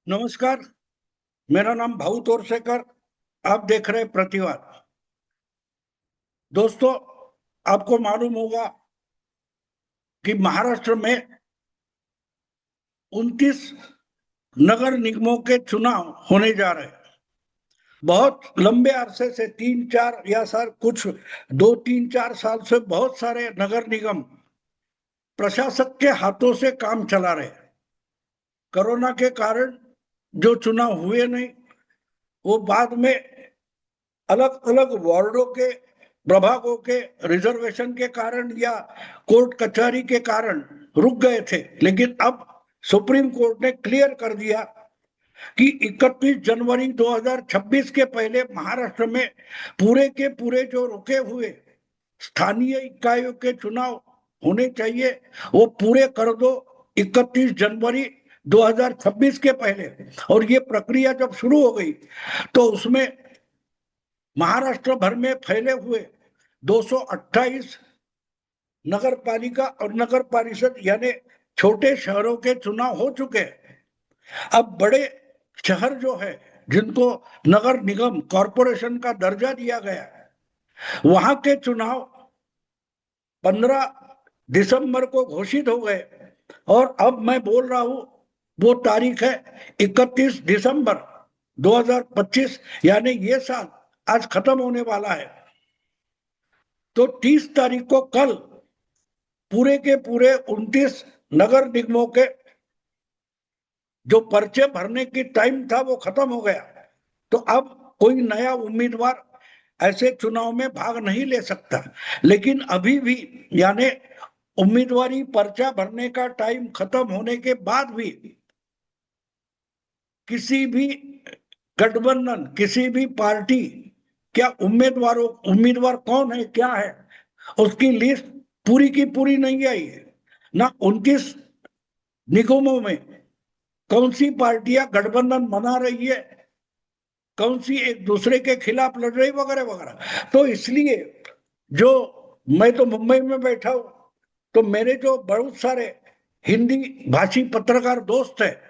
नमस्कार। मेरा नाम भाऊ तोरसेकर। आप देख रहे हैं प्रतिवाद। दोस्तों, आपको मालूम होगा कि महाराष्ट्र में 29 नगर निगमों के चुनाव होने जा रहे हैं। बहुत लंबे अरसे से 3-4 या सर कुछ 2-3-4 साल से बहुत सारे नगर निगम प्रशासक के हाथों से काम चला रहे हैं। कोरोना के कारण जो चुनाव हुए नहीं, वो बाद में अलग अलग वार्डों के प्रभागों के रिजर्वेशन के कारण या कोर्ट कचहरी के कारण रुक गए थे। लेकिन अब सुप्रीम कोर्ट ने क्लियर कर दिया कि 31 जनवरी 2026 के पहले महाराष्ट्र में पूरे के पूरे जो रुके हुए स्थानीय इकाइयों के चुनाव होने चाहिए, वो पूरे कर दो 31 जनवरी 2026 के पहले। और ये प्रक्रिया जब शुरू हो गई तो उसमें महाराष्ट्र भर में फैले हुए 228 नगर पालिका और नगर परिषद यानी छोटे शहरों के चुनाव हो चुके हैं। अब बड़े शहर जो है, जिनको नगर निगम कॉरपोरेशन का दर्जा दिया गया है, वहां के चुनाव 15 दिसंबर को घोषित हो गए। और अब मैं बोल रहा हूं, वो तारीख है 31 दिसंबर 2025, यानी ये साल आज खत्म होने वाला है। तो 30 तारीख को कल पूरे के पूरे 29 नगर निगमों के जो पर्चे भरने की टाइम था वो खत्म हो गया। तो अब कोई नया उम्मीदवार ऐसे चुनाव में भाग नहीं ले सकता। लेकिन अभी भी यानी उम्मीदवारी पर्चा भरने का टाइम खत्म होने के बाद भी किसी भी गठबंधन, किसी भी पार्टी, क्या उम्मीदवार कौन है, क्या है, उसकी लिस्ट पूरी की पूरी नहीं आई है। ना 29 निगमों में कौन सी पार्टियां गठबंधन बना रही है, कौन सी एक दूसरे के खिलाफ लड़ रही, वगैरह वगैरह। तो इसलिए जो मैं तो मुंबई में बैठा हूं, तो मेरे जो बहुत सारे हिंदी भाषी पत्रकार दोस्त है,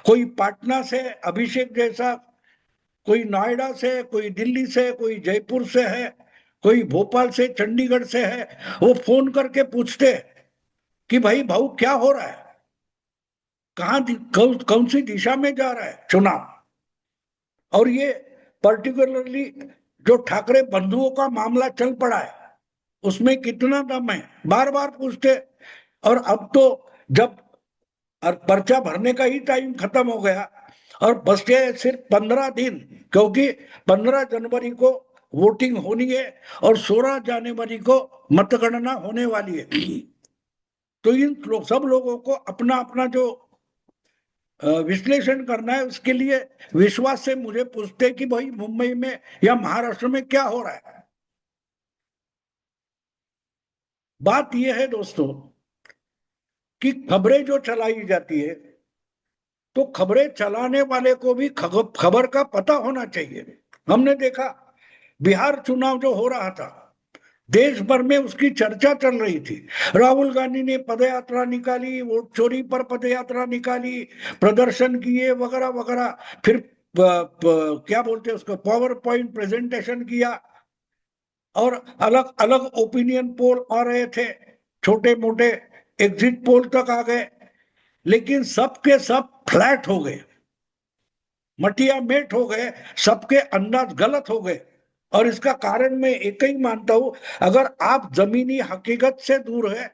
कोई पटना से अभिषेक जैसा, कोई नोएडा से, कोई दिल्ली से, कोई जयपुर से है, कोई भोपाल से, चंडीगढ़ से है, वो फोन करके पूछते हैं कि भाई भाऊ क्या हो रहा है, कौन सी दिशा में जा रहा है चुनाव। और ये पर्टिकुलरली जो ठाकरे बंधुओं का मामला चल पड़ा है, उसमें कितना दम है, बार बार पूछते। और अब तो जब पर्चा भरने का ही टाइम खत्म हो गया और बचे सिर्फ 15 दिन, क्योंकि 15 जनवरी को वोटिंग होनी है और 16 जनवरी को मतगणना होने वाली है। तो सब लोगों को अपना अपना जो विश्लेषण करना है, उसके लिए विश्वास से मुझे पूछते कि भाई मुंबई में या महाराष्ट्र में क्या हो रहा है। बात यह है दोस्तों कि खबरें जो चलाई जाती है, तो खबरें चलाने वाले को भी खबर का पता होना चाहिए। हमने देखा बिहार चुनाव जो हो रहा था, देश भर में उसकी चर्चा चल रही थी। राहुल गांधी ने पदयात्रा निकाली, वोट चोरी पर पदयात्रा निकाली, प्रदर्शन किए, वगैरह वगैरह। फिर क्या बोलते हैं उसको, पावर पॉइंट प्रेजेंटेशन किया। और अलग अलग ओपिनियन पोल आ रहे थे, छोटे मोटे एग्जिट पोल तक आ गए। लेकिन सबके सब फ्लैट हो गए, मटिया मेट हो गए, सबके अंदाज गलत हो गए। और इसका कारण मैं एक ही मानता हूं, अगर आप जमीनी हकीकत से दूर है,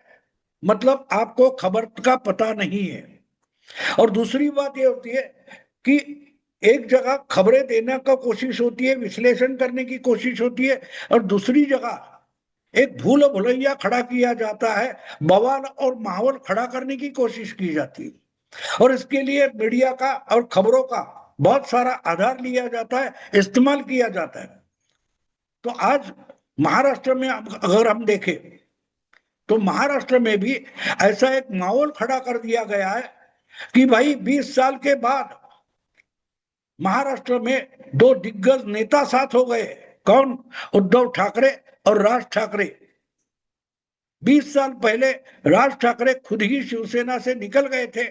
मतलब आपको खबर का पता नहीं है। और दूसरी बात यह होती है कि एक जगह खबरें देने का कोशिश होती है, विश्लेषण करने की कोशिश होती है, और दूसरी जगह एक भूल भुलैया खड़ा किया जाता है, बवाल और माहौल खड़ा करने की कोशिश की जाती है। और इसके लिए मीडिया का और खबरों का बहुत सारा आधार लिया जाता है, इस्तेमाल किया जाता है। तो आज महाराष्ट्र में अगर हम देखें, तो महाराष्ट्र में भी ऐसा एक माहौल खड़ा कर दिया गया है कि भाई 20 साल के बाद महाराष्ट्र में दो दिग्गज नेता साथ हो गए। कौन? उद्धव ठाकरे और राज ठाकरे। 20 साल पहले राज ठाकरे खुद ही शिवसेना से निकल गए थे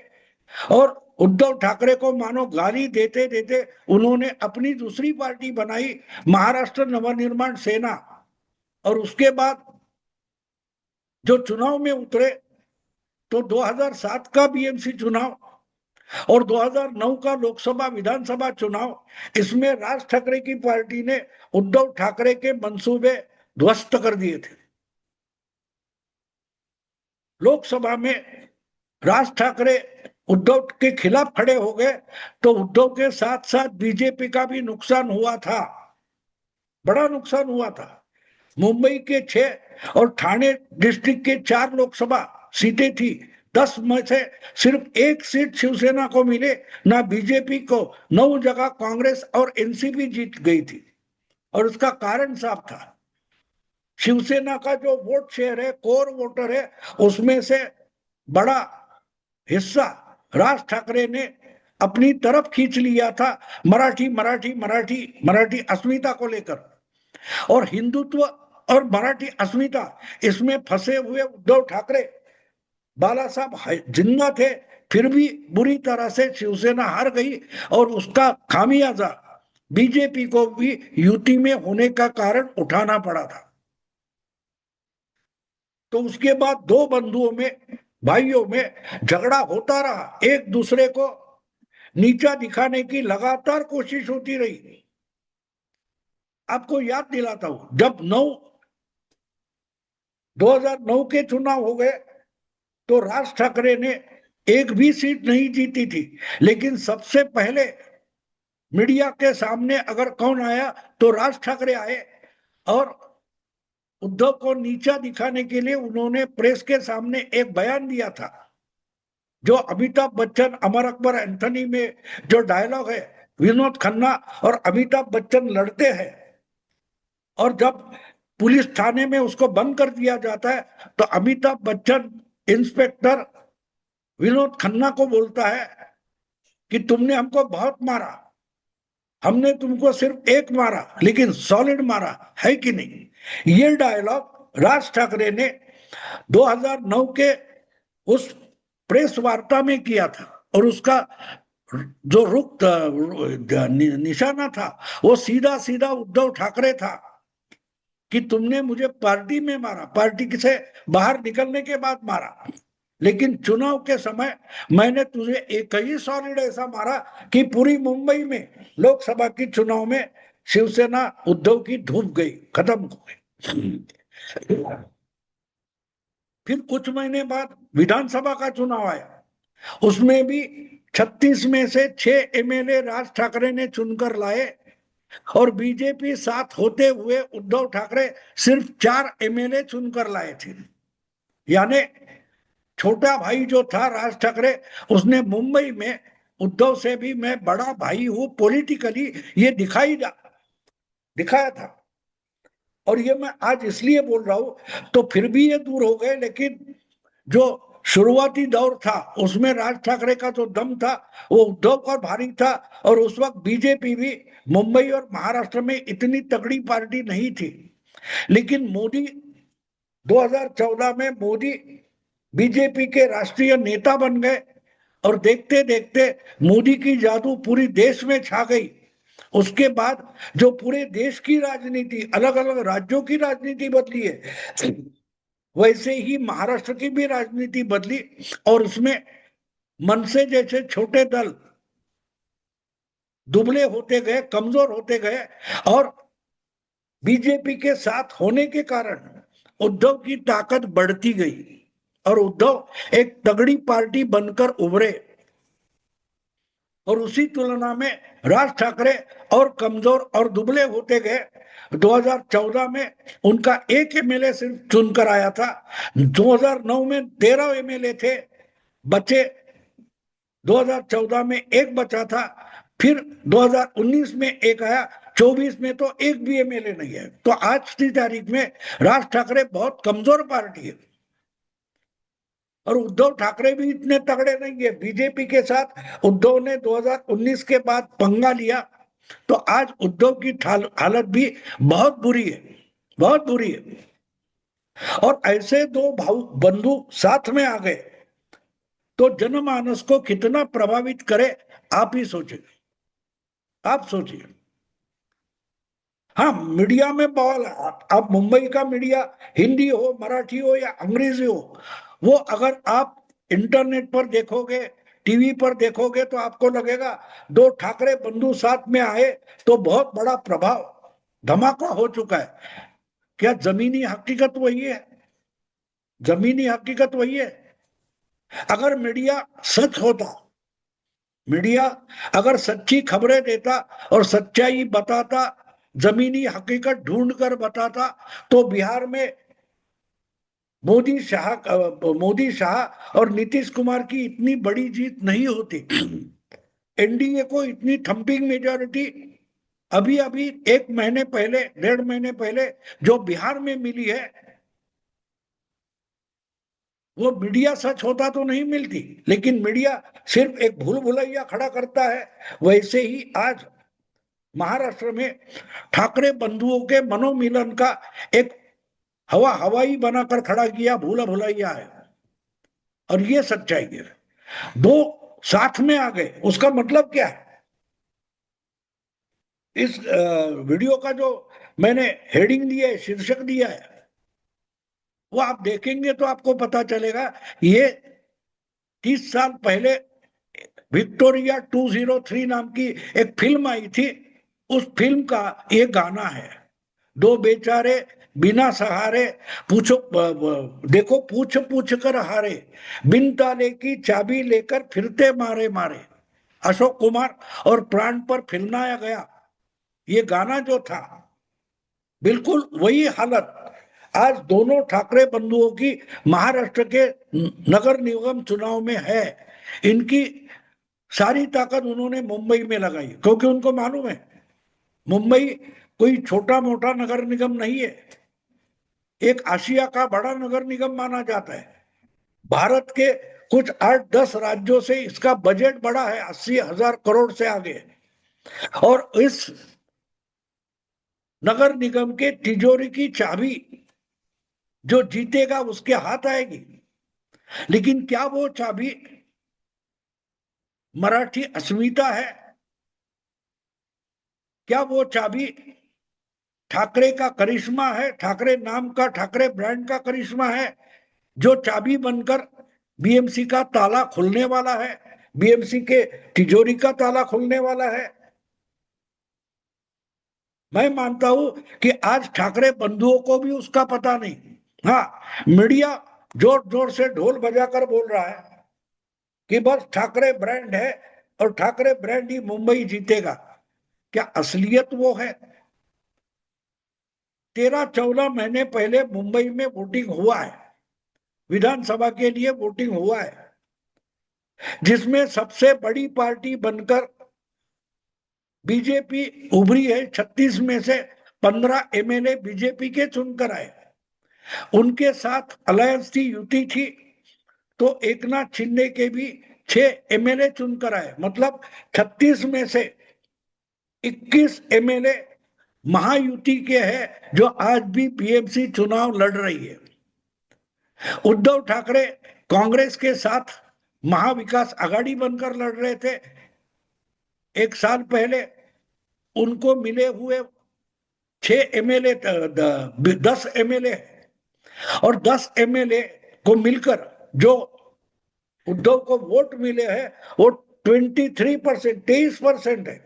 और उद्धव ठाकरे को मानो गाली देते देते उन्होंने अपनी दूसरी पार्टी बनाई, महाराष्ट्र नवनिर्माण सेना। और उसके बाद जो चुनाव में उतरे तो 2007 का बीएमसी चुनाव और 2009 का लोकसभा विधानसभा चुनाव, इसमें राज ठाकरे की पार्टी ने उद्धव ठाकरे के मंसूबे ध्वस्त कर दिए थे। लोकसभा में राज ठाकरे उद्धव के खिलाफ खड़े हो गए तो उद्धव के साथ साथ बीजेपी का भी नुकसान हुआ था, बड़ा नुकसान हुआ था। मुंबई के 6 और ठाणे डिस्ट्रिक्ट के 4 लोकसभा सीटें थी, 10 में से सिर्फ 1 सीट शिवसेना को मिले, ना बीजेपी को। 9 जगह कांग्रेस और एनसीपी जीत गई थी। और उसका कारण साफ था, शिवसेना का जो वोट शेयर है, कोर वोटर है, उसमें से बड़ा हिस्सा राज ठाकरे ने अपनी तरफ खींच लिया था, मराठी मराठी मराठी मराठी अस्मिता को लेकर। और हिंदुत्व और मराठी अस्मिता, इसमें फंसे हुए उद्धव ठाकरे, बाला साहब जिंदा थे, फिर भी बुरी तरह से शिवसेना हार गई और उसका खामियाजा बीजेपी को भी यूटी में होने का कारण उठाना पड़ा था। तो उसके बाद दो बंधुओं में, भाइयों में झगड़ा होता रहा, एक दूसरे को नीचा दिखाने की लगातार कोशिश होती रही। आपको याद दिलाता हूं, जब 2009 के चुनाव हो गए तो राज ठाकरे ने एक भी सीट नहीं जीती थी, लेकिन सबसे पहले मीडिया के सामने अगर कौन आया तो राज ठाकरे आए और उद्धव को नीचा दिखाने के लिए उन्होंने प्रेस के सामने एक बयान दिया था, जो अमिताभ बच्चन अमर अकबर एंथनी में जो डायलॉग है, विनोद खन्ना और अमिताभ बच्चन लड़ते हैं और जब पुलिस थाने में उसको बंद कर दिया जाता है तो अमिताभ बच्चन इंस्पेक्टर विनोद खन्ना को बोलता है कि तुमने हमको बहुत मारा, हमने तुमको सिर्फ एक मारा लेकिन सॉलिड मारा है कि नहीं। ये डायलॉग राज ठाकरे ने 2009 के उस प्रेस वार्ता में किया था और उसका जो रुख निशाना था वो सीधा सीधा उद्धव ठाकरे था कि तुमने मुझे पार्टी में मारा, पार्टी से बाहर निकलने के बाद मारा, लेकिन चुनाव के समय मैंने तुझे एक ही सॉलिड ऐसा मारा कि पूरी मुंबई में लोकसभा की चुनाव में शिवसेना उद्धव की धूप गई, खत्म हो गई। फिर कुछ महीने बाद विधानसभा का चुनाव आया, उसमें भी 36 में से 6 एमएलए राज ठाकरे ने चुनकर लाए और बीजेपी साथ होते हुए उद्धव ठाकरे सिर्फ 4 एमएलए चुनकर लाए थे। यानी छोटा भाई जो था राज ठाकरे, उसने मुंबई में उद्धव से भी मैं बड़ा भाई हूं पॉलिटिकली, ये दिखाया था। और ये मैं आज इसलिए बोल रहा हूं, तो फिर भी ये दूर हो गए, लेकिन जो शुरुआती दौर था उसमें राज ठाकरे का जो दम था वो उद्धव पर भारी था। और उस वक्त बीजेपी भी मुंबई और महाराष्ट्र में इतनी तगड़ी पार्टी नहीं थी, लेकिन मोदी 2014 में मोदी बीजेपी के राष्ट्रीय नेता बन गए और देखते देखते मोदी की जादू पूरी देश में छा गई। उसके बाद जो पूरे देश की राजनीति, अलग अलग राज्यों की राजनीति बदली है, वैसे ही महाराष्ट्र की भी राजनीति बदली और उसमें मनसे जैसे छोटे दल दुबले होते गए, कमजोर होते गए और बीजेपी के साथ होने के कारण उद्धव की ताकत बढ़ती गई और उद्धव एक तगड़ी पार्टी बनकर उभरे। और उसी तुलना में राज ठाकरे और कमजोर और दुबले होते गए। 2014 में उनका एक एमएलए सिर्फ चुनकर आया था, 2009 में 13 एमएलए थे, बचे 2014 में एक बचा था, फिर 2019 में एक आया, 24 में तो एक भी एमएलए नहीं है। तो आज की तारीख में राज ठाकरे बहुत कमजोर पार्टी है और उद्धव ठाकरे भी इतने तगड़े नहीं है। बीजेपी के साथ उद्धव ने 2019 के बाद पंगा लिया, तो आज उद्धव की हालत भी बहुत बुरी है, बहुत बुरी है। और ऐसे दो भाऊ बंधु साथ में आ गए तो जनमानस को कितना प्रभावित करे, आप ही सोचिए, आप सोचिए। हाँ, मीडिया में बवाल है। आप मुंबई का मीडिया, हिंदी हो, मराठी हो या अंग्रेजी हो, वो अगर आप इंटरनेट पर देखोगे, टीवी पर देखोगे, तो आपको लगेगा दो ठाकरे बंधु साथ में आए तो बहुत बड़ा प्रभाव, धमाका हो चुका है। क्या जमीनी हकीकत वही है? जमीनी हकीकत वही है। अगर मीडिया सच होता, मीडिया अगर सच्ची खबरें देता और सच्चाई बताता, जमीनी हकीकत ढूंढ कर बताता, तो बिहार में मोदी शाह और नीतीश कुमार की इतनी बड़ी जीत नहीं होती। एनडीए को इतनी थंपिंग मेजॉरिटी अभी अभी 1 महीने पहले, 1.5 महीने पहले जो बिहार में मिली है, वो मीडिया सच होता तो नहीं मिलती। लेकिन मीडिया सिर्फ एक भूल भुलैया खड़ा करता है। वैसे ही आज महाराष्ट्र में ठाकरे बंधुओं के मनोमिलन का एक हवाई बनाकर खड़ा किया भूला भुलैया है। और ये सच्चाई है। दो साथ में आ गए, उसका मतलब क्या है? इस वीडियो का जो मैंने हेडिंग दिया है, शीर्षक दिया है, वो आप देखेंगे तो आपको पता चलेगा। ये 30 साल पहले विक्टोरिया 203 नाम की एक फिल्म आई थी, उस फिल्म का ये गाना है। दो बेचारे बिना सहारे, पूछो देखो पूछ पूछ कर हारे, बिन ताले की चाबी लेकर फिरते मारे मारे। अशोक कुमार और प्राण पर फिल्माया गया ये गाना जो था, बिल्कुल वही हालत आज दोनों ठाकरे बंधुओं की महाराष्ट्र के नगर निगम चुनाव में है। इनकी सारी ताकत उन्होंने मुंबई में लगाई, क्योंकि उनको मालूम है मुंबई कोई छोटा मोटा नगर निगम नहीं है, एक आशिया का बड़ा नगर निगम माना जाता है। भारत के कुछ 8-10 राज्यों से इसका बजट बड़ा है, 80,000 करोड़ से आगे। और इस नगर निगम के तिजोरी की चाबी जो जीतेगा उसके हाथ आएगी। लेकिन क्या वो चाबी मराठी अस्मिता है? क्या वो चाबी ठाकरे का करिश्मा है, ठाकरे नाम का, ठाकरे ब्रांड का करिश्मा है, जो चाबी बनकर बीएमसी का ताला खुलने वाला है, बीएमसी के तिजोरी का ताला खुलने वाला है? मैं मानता हूं कि आज ठाकरे बंधुओं को भी उसका पता नहीं। हाँ, मीडिया जोर जोर से ढोल बजाकर बोल रहा है कि बस ठाकरे ब्रांड है और ठाकरे ब्रांड ही मुंबई जीतेगा। क्या असलियत वो है? 13-14 महीने पहले मुंबई में वोटिंग हुआ है, विधानसभा के लिए वोटिंग हुआ है, जिसमें सबसे बड़ी पार्टी बनकर बीजेपी उभरी है। 36 में से 15 एमएलए बीजेपी के चुनकर आए। उनके साथ अलायंस थी, युति थी, तो एकनाथ शिंदे के भी 6 एमएलए चुनकर आए। मतलब 36 में से 21 एमएलए महायुति के हैं, जो आज भी बीएमसी चुनाव लड़ रही है। उद्धव ठाकरे कांग्रेस के साथ महाविकास आघाड़ी बनकर लड़ रहे थे। 1 साल पहले उनको मिले हुए 6 एमएलए, 10 एमएलए, और 10 एमएलए को मिलकर जो उद्धव को वोट मिले हैं वो 23%, 23% है।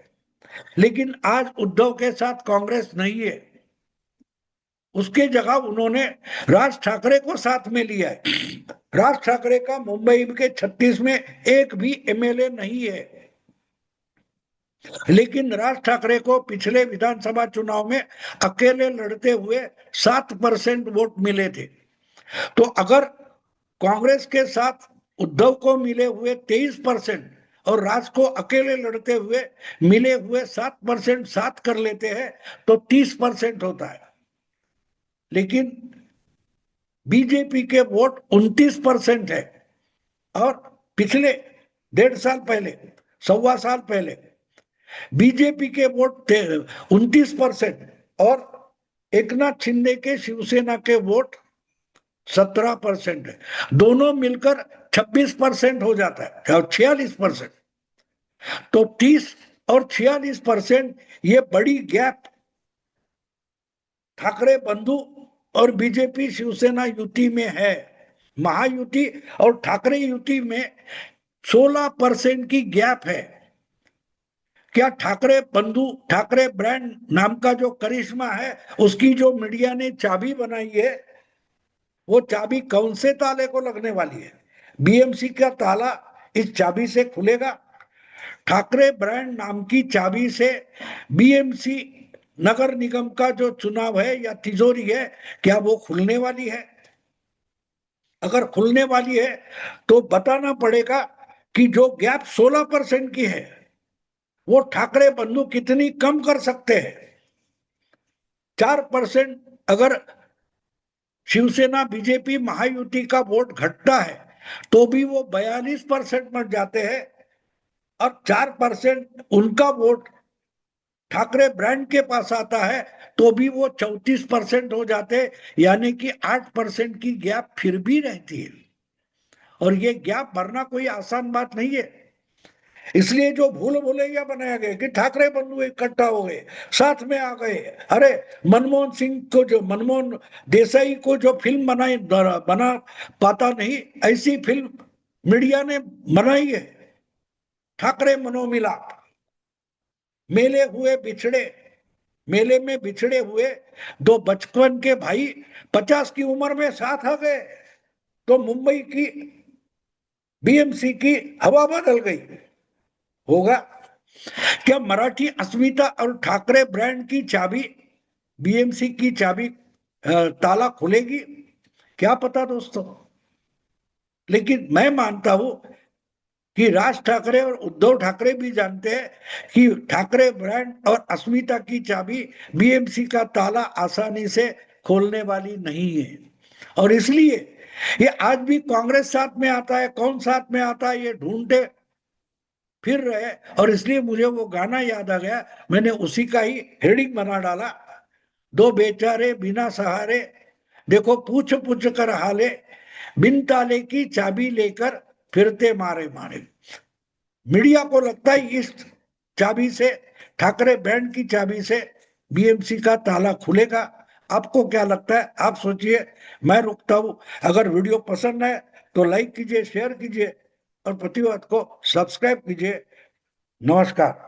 लेकिन आज उद्धव के साथ कांग्रेस नहीं है, उसके जगह उन्होंने राज ठाकरे को साथ में लिया है। राज ठाकरे का मुंबई के 36 में एक भी एमएलए नहीं है। लेकिन राज ठाकरे को पिछले विधानसभा चुनाव में अकेले लड़ते हुए 7% वोट मिले थे। तो अगर कांग्रेस के साथ उद्धव को मिले हुए 23% और राज को अकेले लड़ते हुए मिले हुए 7% साथ कर लेते हैं तो 30% होता है। लेकिन बीजेपी के वोट 29% है। और पिछले 1.5 साल पहले, 1.25 साल पहले बीजेपी के वोट थे 29% और एकनाथ शिंदे के शिवसेना के वोट 17% है। दोनों मिलकर 26% हो जाता है और 46%। तो 30 और 46% ये बड़ी गैप ठाकरे बंधु और बीजेपी शिवसेना युति में है। महायुति और ठाकरे युति में 16% की गैप है। क्या ठाकरे बंधु, ठाकरे ब्रांड नाम का जो करिश्मा है, उसकी जो मीडिया ने चाबी बनाई है, वो चाबी कौन से ताले को लगने वाली है? बीएमसी का ताला इस चाबी से खुलेगा? ठाकरे ब्रांड नाम की चाबी से बीएमसी नगर निगम का जो चुनाव है या तिजोरी है, क्या वो खुलने वाली है? अगर खुलने वाली है तो बताना पड़ेगा कि जो गैप 16% की है, वो ठाकरे बंधु कितनी कम कर सकते हैं। 4% अगर शिवसेना बीजेपी महायुति का वोट घटता है तो भी वो 42% में जाते हैं, और 4% उनका वोट ठाकरे ब्रांड के पास आता है तो भी वो 34% हो जाते, यानी कि 8% की गैप फिर भी रहती है। और ये गैप भरना कोई आसान बात नहीं है। इसलिए जो भूल भुलैया बनाया गया कि ठाकरे बंधु इकट्ठा हो गए, साथ में आ गए। अरे मनमोहन सिंह को, जो मनमोहन देसाई को जो फिल्म बना पाता नहीं, ऐसी फिल्म मीडिया ने बनाई है। ठाकरे मनोमिलाप, मेले हुए बिछड़े, मेले में बिछड़े हुए दो बचपन के भाई 50 की उम्र में साथ आ गए, तो मुंबई की बीएमसी की हवा बदल गई। होगा क्या मराठी अस्मिता और ठाकरे ब्रांड की चाबी, बीएमसी की चाबी ताला खुलेगी? क्या पता दोस्तों। लेकिन मैं मानता हूं कि राज ठाकरे और उद्धव ठाकरे भी जानते हैं कि ठाकरे ब्रांड और अस्मिता की चाबी बीएमसी का ताला आसानी से खोलने वाली नहीं है। और इसलिए ये आज भी कांग्रेस साथ में आता है, कौन साथ में आता है ये ढूंढते फिर रहे। और इसलिए मुझे वो गाना याद आ गया, मैंने उसी का ही हेडिंग बना डाला, दो बेचारे बिना सहारे, देखो पूछ पूछ कर हाले, बिन ताले की चाबी लेकर फिरते मारे मारे। मीडिया को लगता है इस चाबी से, ठाकरे बैंड की चाबी से बीएमसी का ताला खुलेगा। आपको क्या लगता है? आप सोचिए। मैं रुकता हूं। अगर वीडियो पसंद है तो लाइक कीजिए, शेयर कीजिए और प्रतिवाद को सब्सक्राइब कीजिए। नमस्कार।